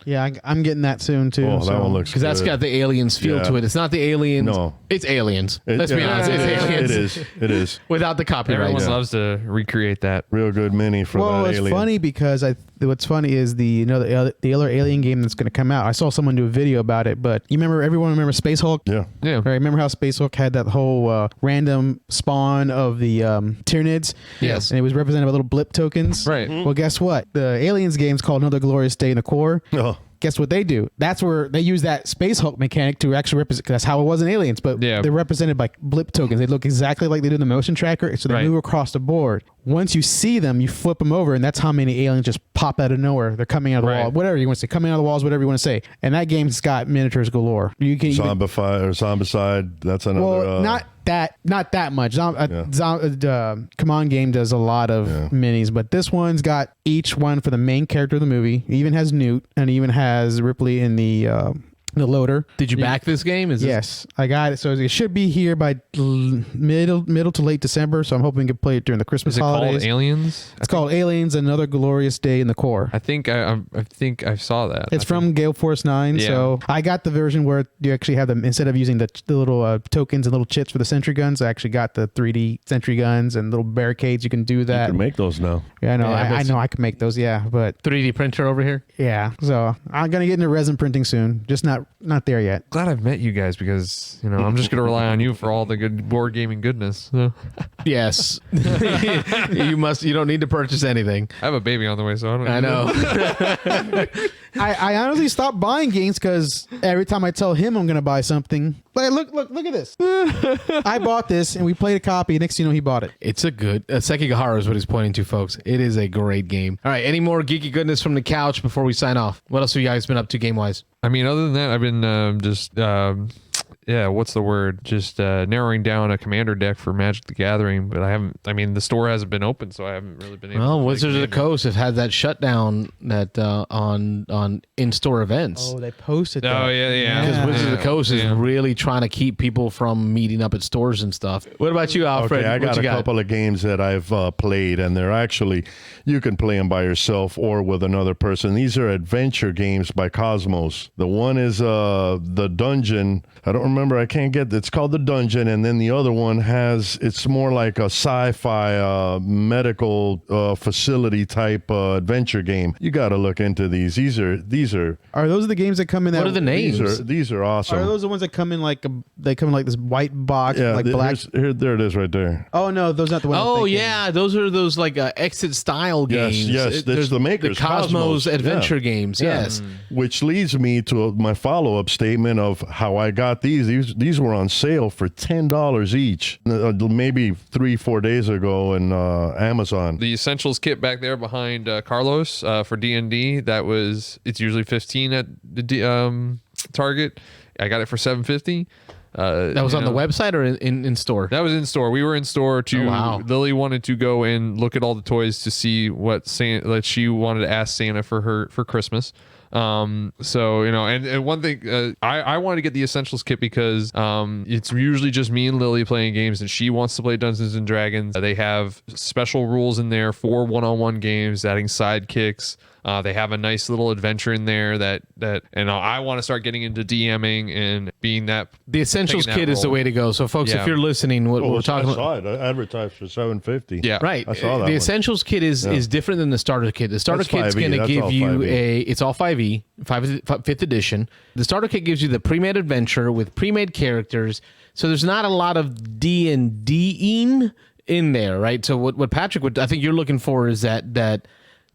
Yeah, I'm getting that soon too. Oh, that one looks because that's got the aliens feel to it. It's not the aliens. No, it's aliens. Let's be honest. It's aliens. It is. Without the copyright. Everyone loves to recreate that. Real good mini for that alien. It's funny because what's funny is the other alien game that's going to come out. I saw someone do a video about it, but everyone remember Space Hulk? Yeah. Right, remember how Space Hulk had that whole random spawn of the Tyranids? Yes. And it was represented by little blip tokens. Right. Well, guess what? The Aliens game's called Another Glorious Day in the Core. Oh. Guess what they do? That's where they use that Space Hulk mechanic to actually represent. Cause that's how it was in Aliens, but they're represented by blip tokens. They look exactly like they do in the motion tracker, so they move across the board. Once you see them, you flip them over, and that's how many aliens just pop out of nowhere. They're coming out of the wall, whatever you want to say, coming out of the walls, whatever you want to say. And that game's got miniatures galore. You can Zombicide. That's another. Well, that much. Command Game does a lot of minis, but this one's got each one for the main character of the movie. It even has Newt, and it even has Ripley in the loader. Did you back this game? Yes, I got it. So it should be here by middle to late December. So I'm hoping we can play it during the Christmas holidays. Called Aliens? It's called Aliens: Another Glorious Day in the Core. I think I saw that. It's from Gale Force 9. Yeah. So I got the version where you actually have them, instead of using the little tokens and little chips for the sentry guns, I actually got the 3D sentry guns and little barricades. You can do that. You can make those now. Yeah, I know. Yeah, I know I can make those. Yeah, but 3D printer over here. yeah. So I'm gonna get into resin printing soon. Just not there yet. Glad I've met you guys because I'm just gonna rely on you for all the good board gaming goodness. Yes. You don't need to purchase anything. I have a baby on the way, so I don't. I know. I honestly stopped buying games because every time I tell him I'm gonna buy something, like look at this. I bought this and we played a copy. Next thing you know, he bought it. It's a good Sekigahara is what he's pointing to, folks. It is a great game. All right, any more geeky goodness from the couch before we sign off? What else have you guys been up to game wise? I mean, other than that, I've been just what's the word? Just narrowing down a commander deck for Magic the Gathering, but I haven't. I mean, the store hasn't been open, so I haven't really been able. Well, to Wizards of the Commander. Coast have had that shutdown that on in-store events. Oh, they posted that. Oh yeah. Because Wizards of the Coast is yeah. really trying to keep people from meeting up at stores and stuff. What about you, Alfred? Okay, I What got you a couple of games that I've played, and they're actually, you can play them by yourself or with another person. These are adventure games by Cosmos. The one is The Dungeon. I don't remember. I can't get. It's called The Dungeon, and then the other one it's more like a sci-fi medical facility type adventure game. You got to look into these. These are. Are those the games that come in that? What are the names? These are awesome. Are those the ones that come in like this white box, Yeah, like black? there it is right there. Oh no, those are not the ones. I'm Oh thinking. yeah, those are those like exit style Yes, games. yes, There's that's the makers, the Cosmos Cosmos, adventure yeah. games. Yeah. Yes. Which leads me to my follow-up statement of how I got these. These were on sale for $10 each, maybe 3-4 days ago in Amazon. The Essentials Kit back there behind Carlos for D&D. It's usually 15 at the Target. I got it for $7.50. That was on the website or in store? That was in store. We were in store to. Oh, wow. Lily wanted to go and look at all the toys to see what Santa, that she wanted to ask Santa for Christmas. So and one thing I wanted to get the Essentials Kit because it's usually just me and Lily playing games, and she wants to play Dungeons and Dragons. They have special rules in there for one-on-one games, adding sidekicks. They have a nice little adventure in there that I want to start getting into DMing and being that. The Essentials taking that Kit is the role. way to go. So, folks, Yeah. if you're listening, what we're talking I about. saw it advertised for $7.50. Yeah. Right. I saw that The one. Essentials Kit is different than the Starter Kit. The Starter That's Kit's 5e. going to That's give all you 5e. it's all 5e, 5th edition. The Starter Kit gives you the pre-made adventure with pre-made characters. So there's not a lot of D&D-ing in there, right? So what Patrick I think you're looking for is that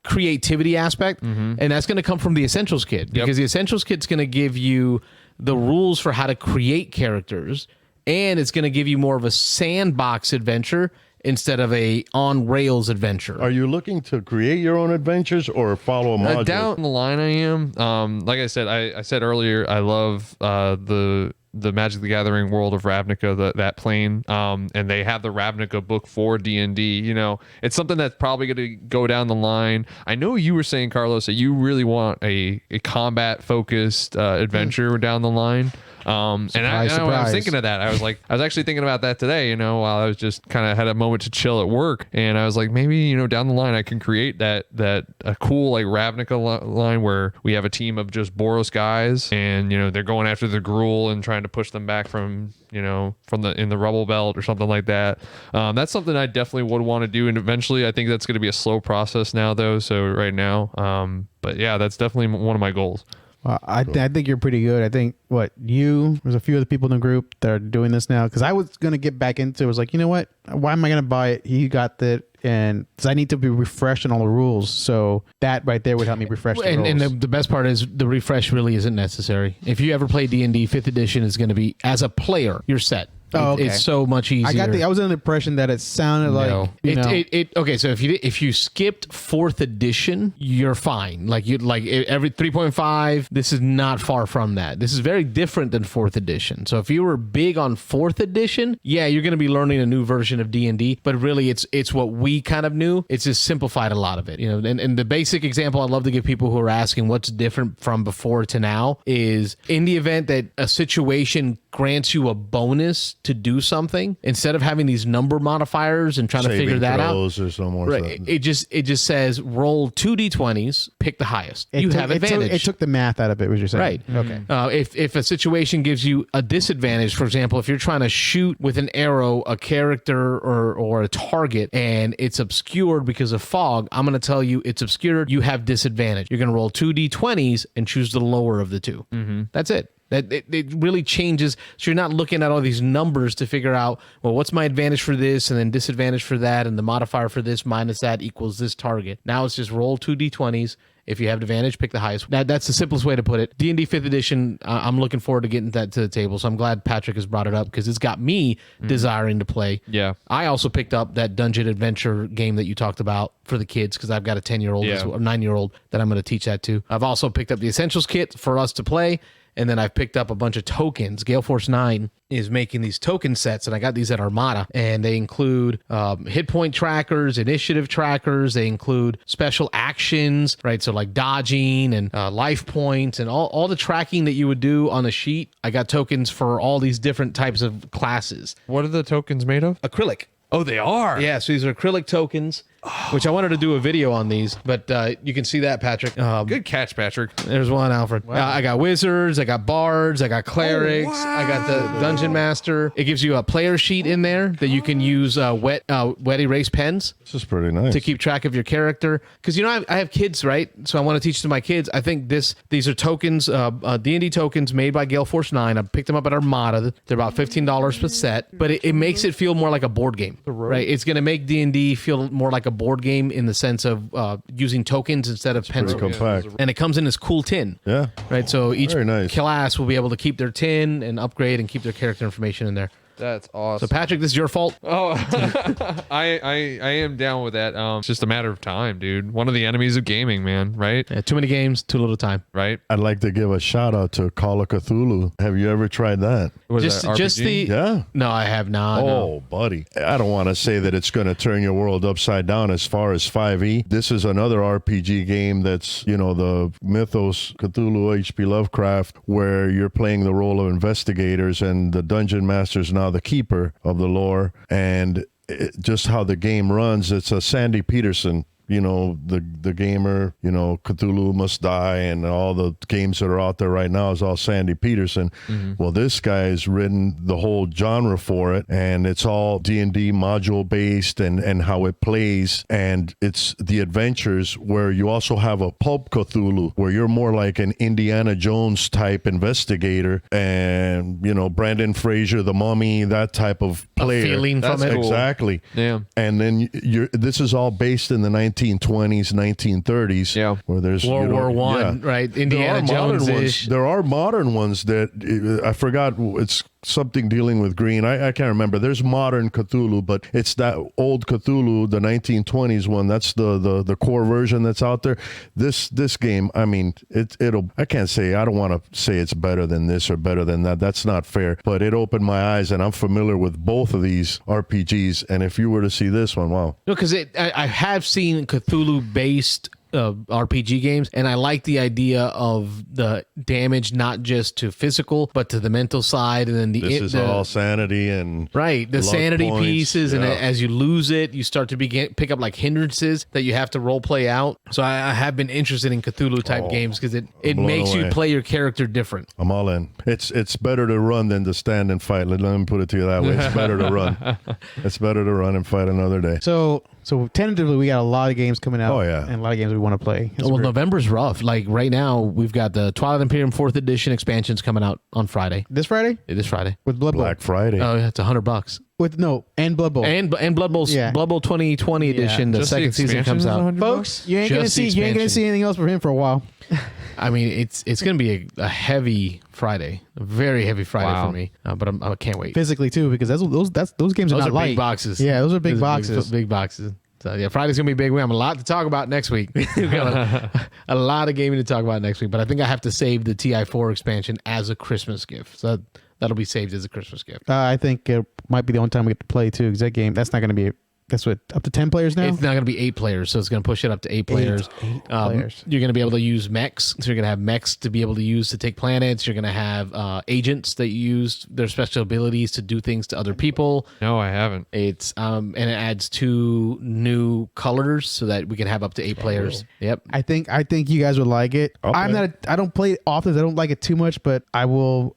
creativity aspect, and that's going to come from the Essentials Kit because the Essentials Kit's going to give you the rules for how to create characters, and it's going to give you more of a sandbox adventure instead of a on rails adventure. Are you looking to create your own adventures or follow a module? Down the line, I am. Like I said, I said earlier, I love the Magic the Gathering World of Ravnica, that plane, and they have the Ravnica book for D&D. It's something that's probably going to go down the line. I know you were saying, Carlos, that you really want a combat focused adventure down the line. And I was thinking of that. I was actually thinking about that today, while I was just kind of had a moment to chill at work. And I was like, maybe, down the line I can create a cool like Ravnica line where we have a team of just Boros guys and, they're going after the Gruul and trying to push them back from in the rubble belt or something like that. That's something I definitely would want to do. And eventually I think that's going to be a slow process now though. So right now, but yeah, that's definitely one of my goals. Well, I think you're pretty good. I think there's a few other people in the group that are doing this now because I was going to get back into it. I was like, you know what? Why am I going to buy it? You got that. And because I need to be refreshed on all the rules. So that right there would help me refresh the rules. And the best part is the refresh really isn't necessary. If you ever play D&D, 5th edition is going to be, as a player, you're set. Oh, okay. It's so much easier. I was under the impression that it sounded like Okay, so if you skipped 4th edition, you're fine. Like every 3.5, this is not far from that. This is very different than 4th edition. So if you were big on 4th edition, yeah, you're going to be learning a new version of D&D, but really it's what we kind of knew. It's just simplified a lot of it, you know. And the basic example I love to give people who are asking what's different from before to now is in the event that a situation grants you a bonus to do something, instead of having these number modifiers and trying to figure that out, or some more right, it just says roll 2d20s, pick the highest. You have advantage. It took the math out of it, what you're saying. Right. Okay. If a situation gives you a disadvantage, for example, if you're trying to shoot with an arrow a character or a target and it's obscured because of fog, I'm going to tell you it's obscured. You have disadvantage. You're going to roll 2d20s and choose the lower of the two. That's it. That it really changes. So you're not looking at all these numbers to figure out, well, what's my advantage for this and then disadvantage for that, and the modifier for this minus that equals this target. Now it's just roll 2d20s. If you have advantage, pick the highest. That's the simplest way to put it. D&D 5th edition, I'm looking forward to getting that to the table. So I'm glad Patrick has brought it up because it's got me desiring to play. Yeah. I also picked up that dungeon adventure game that you talked about for the kids because I've got a 10-year-old, or 9-year-old that I'm going to teach that to. I've also picked up the Essentials Kit for us to play. And then I've picked up a bunch of tokens. Gale Force 9 is making these token sets, and I got these at Armada. And they include hit point trackers, initiative trackers. They include special actions, right? So like dodging and life points and all the tracking that you would do on a sheet. I got tokens for all these different types of classes. What are the tokens made of? Acrylic. Oh, they are? Yeah, so these are acrylic tokens, which I wanted to do a video on these, but you can see that, Patrick. Good catch, Patrick. There's one, Alfred. Wow. I got wizards, I got bards, I got clerics, I got the dungeon master. It gives you a player sheet in there that you can use wet erase pens. This is pretty nice. To keep track of your character. Because, you know, I have kids, right? So I want to teach to my kids. I think these are tokens, D&D tokens made by Gale Force 9. I picked them up at Armada. They're about $15 per set, but it makes it feel more like a board game, right? It's going to make D&D feel more like a board game in the sense of using tokens instead of pencils. compact. And it comes in this cool tin. Yeah. Right. So each Very nice. class will be able to keep their tin and upgrade and keep their character information in there. That's awesome. So Patrick, this is your fault. Oh, I am down with that. It's just a matter of time, dude. One of the enemies of gaming, man. Right? Yeah, too many games, too little time. Right? I'd like to give a shout out to Call of Cthulhu. Have you ever tried that? What is that, Just RPG? the Yeah. No, I have not. Oh, no. buddy. I don't want to say that it's going to turn your world upside down as far as 5e. This is another RPG game that's, you know, the mythos Cthulhu H.P. Lovecraft, where you're playing the role of investigators and the dungeon master is now the keeper of the lore. And just how the game runs, it's a Sandy Peterson, you know, the gamer, you know, Cthulhu Must Die and all the games that are out there right now is all Sandy Peterson. Well, this guy's written the whole genre for it, and it's all D&D module based and how it plays. And it's the adventures where you also have a pulp Cthulhu where you're more like an Indiana Jones type investigator and, you know, Brandon Fraser, the Mummy, that type of player. Feeling from it. cool. Exactly. Yeah. And then this is all based in the 1920s, 1930s. Yeah. Where there's World War One, right? Indiana Jones ish. There are modern ones that I forgot. It's something dealing with green. I can't remember. There's modern Cthulhu, but it's that old Cthulhu, the 1920s one. That's the core version that's out there. This game, I mean, it'll. I can't say. I don't want to say it's better than this or better than that. That's not fair. But it opened my eyes, and I'm familiar with both of these RPGs. And if you were to see this one, wow. No, because I have seen Cthulhu-based RPG games, and I like the idea of the damage not just to physical, but to the mental side, and then This is all sanity and right, the luck sanity points, pieces, and yeah. as you lose it, you start to pick up like hindrances that you have to role play out. So I have been interested in Cthulhu type games because it blown makes you away. play your character different. I'm all in. It's better to run than to stand and fight. Let me put it to you that way. It's better to run. It's better to run and fight another day. So tentatively, we got a lot of games coming out. Oh, yeah. And a lot of games we want to play. It's Well, great. November's rough. Like right now, we've got the Twilight Imperium 4th edition expansions coming out on Friday. This Friday This Friday. with Blood Bowl. Black Friday. Oh, yeah, it's $100. and Blood Bowl. And Blood Bowl, Yeah. Blood Bowl 2020 edition. The Just the second season expansion comes is out. $100. Folks, you ain't gonna Just the see expansion. anything else from him for a while. I mean, it's going to be a heavy Friday, a very heavy Friday Wow. for me. But I can't wait. Physically too, because those games are Those not are light. big boxes. Yeah, those are big Those are boxes. Big boxes. So yeah, Friday's gonna be big. We have a lot to talk about next week. We've got a lot of gaming to talk about next week. But I think I have to save the TI4 expansion as a Christmas gift. So that'll be saved as a Christmas gift. I think it might be the only time we get to play too, because that game, that's not going to be, that's what, up to 10 players now? It's not going to be 8 players, so it's going to push it up to 8 players. Eight players. You're going to be able to use mechs. So you're going to have mechs to be able to use to take planets. You're going to have agents that use their special abilities to do things to other people. No, I haven't. It's and it adds 2 new colors so that we can have up to 8 players. Yep. I think you guys would like it. I'll I'm play. not. I don't play it often. I don't like it too much, but I will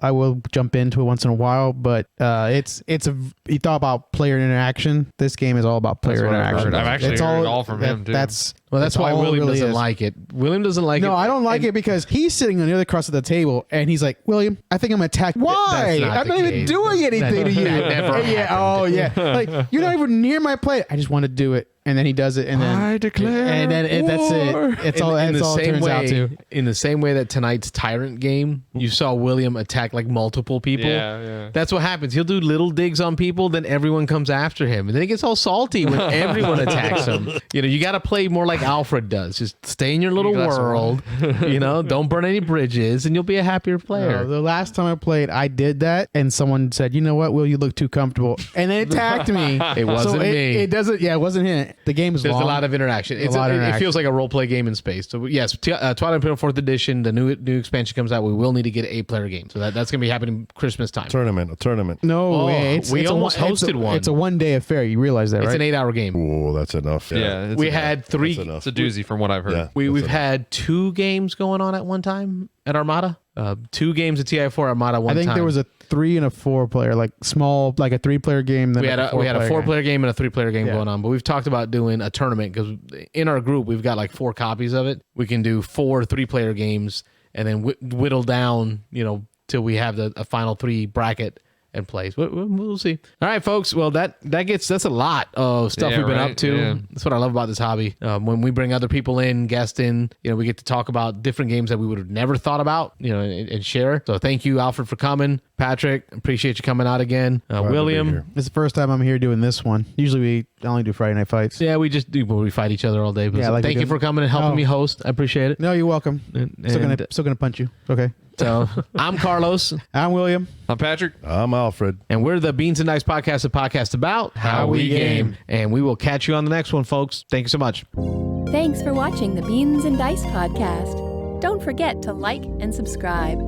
jump into it once in a while. But you thought about player interaction. This game is all about player That's what I've interaction. heard. I've actually It's heard it all from him, too. That's Well, that's why all it William really doesn't is. like it. William doesn't like it. No, I don't like it because he's sitting on the other cross of the table and he's like, William, I think I'm gonna attack. Why? That's not I'm the not even case. doing anything to you. That never yeah. happened. Oh yeah. Like you're not even near my plate. I just want to do it, and then he does it, and then I declare and then that's war. it. It's all. That's all it turns out to. In the same way that tonight's Tyrant game, you saw William attack like multiple people. Yeah. That's what happens. He'll do little digs on people, then everyone comes after him, and then he gets all salty when everyone attacks him. You know, you got to play more like Alfred does. Just stay in your little glass of world. Don't burn any bridges, and you'll be a happier player. The last time I played, I did that, and someone said, "You know what, Will? You look too comfortable," and they attacked me. It wasn't me. It doesn't. Yeah, it wasn't him. The game is There's long. a lot of interaction. It feels like a role play game in space. So yes, Twilight Imperial 4th Edition, the new expansion comes out. We will need to get an 8-player game. So that's going to be happening Christmas time. A tournament. No way. we almost hosted one. It's a one-day affair. You realize that, It's right? an 8-hour game. Oh, that's enough. Yeah. We had 3. That's enough. It's a doozy from what I've heard. Yeah. We've had 2 games going on at one time at Armada. 2 games at TI4 Armada one time. I think there was a 3 and a 4-player, like small, like a 3-player game. Then we had a 4-player game and a 3-player game Yeah. going on, but we've talked about doing a tournament because in our group we've got like 4 copies of it. We can do 4 3-player games and then whittle down, till we have a final 3 bracket in place. We'll see. All right, folks. Well, that's a lot of stuff Yeah, we've been right. up to. Yeah. That's what I love about this hobby. When we bring other people in, guests in, we get to talk about different games that we would have never thought about, and share. So thank you, Alfred, for coming. Patrick, appreciate you coming out again. to be William. here. It's the first time I'm here doing this one. Usually we only do Friday Night Fights. Yeah, we just do, we fight each other all day. But Yeah, like thank we you do. for coming and helping Oh. me host. I appreciate it. No, you're welcome. And- Still gonna punch you. Okay. So I'm Carlos, I'm William. I'm Patrick. I'm Alfred. and we're the Beans and Dice Podcast, a podcast about how we game. And we will catch you on the next one, folks. Thank you so much. Thanks for watching the Beans and Dice podcast. Don't forget to like and subscribe.